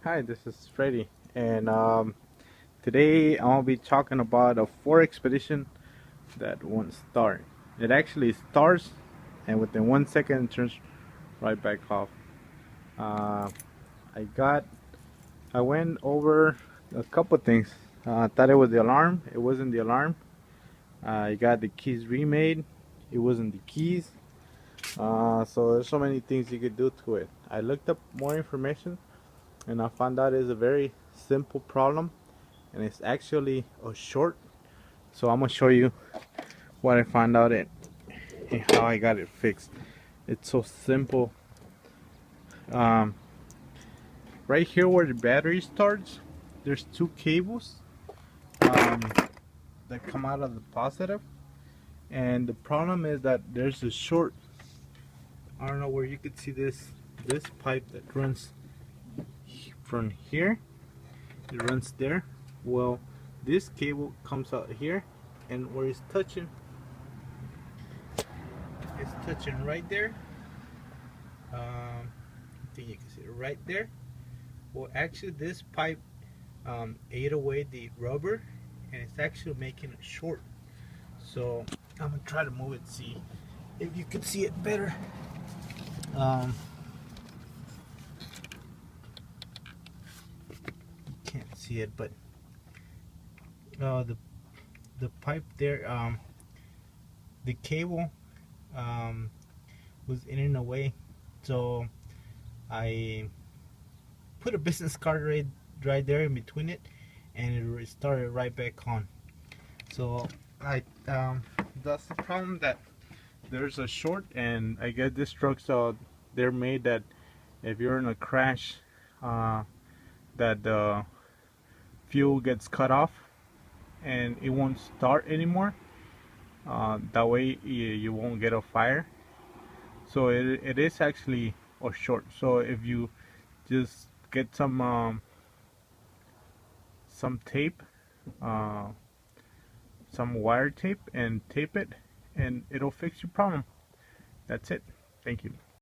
Hi, this is Freddy, and today I'll be talking about a four expedition that won't start. It actually starts, and within 1 second it turns right back off. Uh, I got, I went over a couple things. I thought it was the alarm. It wasn't the alarm. I got the keys remade. It wasn't the keys. So there's so many things you could do to it. I looked up more information and I found out it's a very simple problem and it's actually a short. So I'm gonna show you what I found out and how I got it fixed. It's so simple. um, right here where the battery starts, there's two cables um, that come out of the positive, and the problem is that there's a short. I don't know where you could see this pipe that runs from here. It runs there. Well, this cable comes out here, and where it's touching right there. I think you can see it right there. Well, actually this pipe ate away the rubber, and it's actually making it short. So I'm gonna try to move it, see if you can see it better. You can't see it, but the pipe there, the cable was in and away, so I put a business card right there in between it, and it started right back on. So that's the problem, that there's a short, and I guess this trucks they're made that if you're in a crash, that the fuel gets cut off and it won't start anymore. That way you won't get a fire. So it is actually a short. So if you just get some tape, some wire tape, and tape it, and it'll fix your problem. That's it. Thank you.